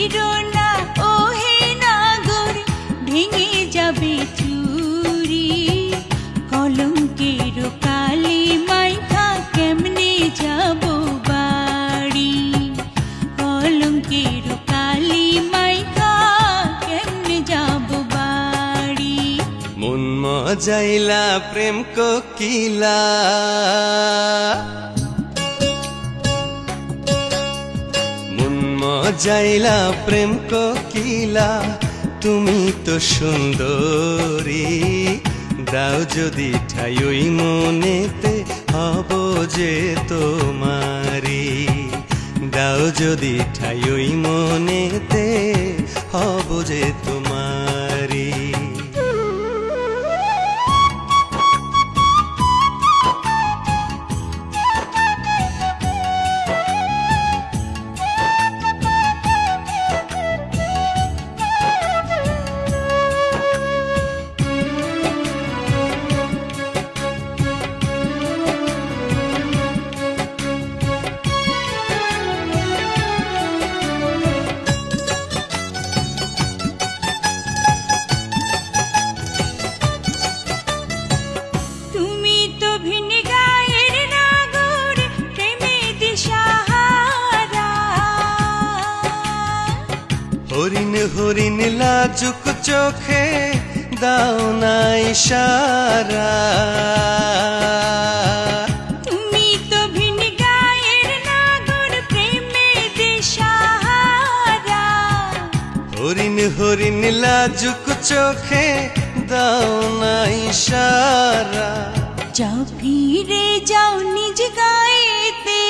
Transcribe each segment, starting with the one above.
ফিরো না ওহে নাগর, ভেঙে যাবে চুরি। কলঙ্কের কালি মাইখা কেমনে যাব বাড়ি, কলঙ্কের কালি মাইখা কেমনে যাব বাড়ি। মন মজাইলা প্রেম কোকিলা, মন মজাইলা প্রেম কোকিলা, তুমি তো সুন্দরী। দাও যদি ঠাই ওই মনেতে হব যে তোমারি, দাও যদি ঠাই ওই মনেতে হব যে তোমারি। তুমি তো ভিন গায়ের নাগর, প্রেমে দিশাহারা। হরিণ হরিণ লাজুক চোখে দাও না ইশারা। তুমি তো ভিন গায়ের নাগর, প্রেমে দিশাহারা। হরিণ হরিণ লাজুক চোখে দাও না ইশারা। যাও ফিরে যাও নিজ গায়েতে,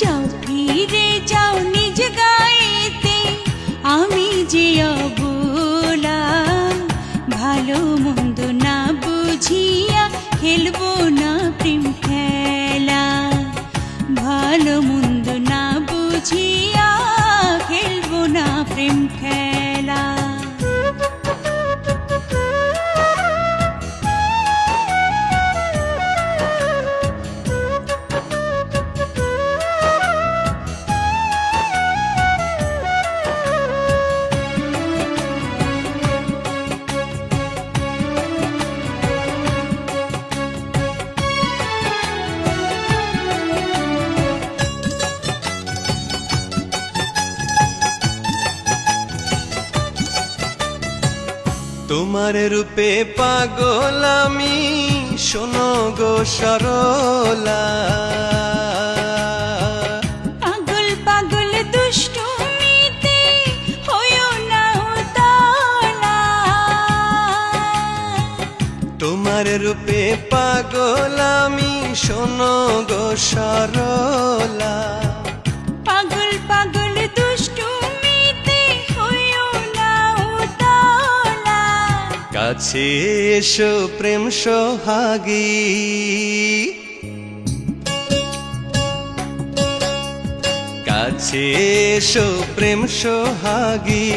যাও ফিরে যাও নিজ গায়েতে। আমি যে অবলা, ভালো মন্দ না বুঝিয়া খেলবো না প্রেম খেলা, ভালো মন্দ না বুঝিয়া খেলবো না প্রেম খেলা। তোমার রূপে পাগল আমি, শোনো গো সরলা। পাগল পাগল দুষ্টুমিতে হইও না উতলা। তোমার রূপে পাগল আমি, শোনো গো সরলা। পাগল পাগল দুষ্টুমিতে হইও না উতলা। কাছে এসো প্রেম সোহাগী, কাছে এসো প্রেম সোহাগী,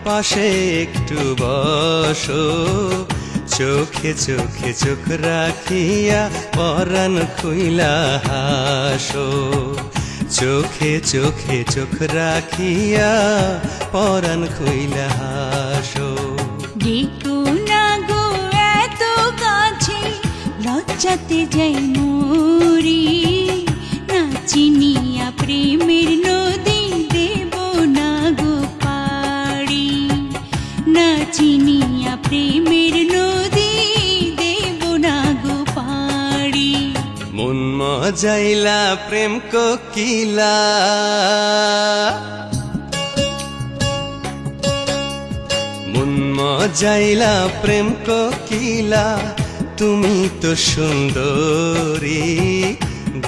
পাশে একটু বসো। চোখে চোখে চোখ রাখিয়া পরাণ খুইলা হাসো, চোখে চোখে চোখ রাখিয়া পরাণ খুইলা হাসো। ডেকো না গো এত কাছে, লজ্জাতে যাই মরি। না চিনিয়া প্রেমের নদী দেব না গো পাড়ি, না চিনিয়া প্রেমের নদী দেব না গো পাড়ি। মন মজাইলা প্রেম কোকিলা, মন মজাইলা প্রেম কোকিলা, তুমি তো সুন্দরী।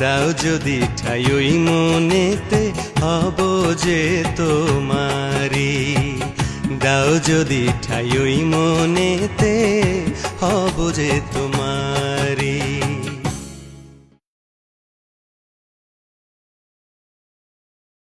দাও যদি ঠাই ওই মনেতে হব যে তোমারি, দাও যদি ঠাই ওই মনেতে হব যে তোমারি।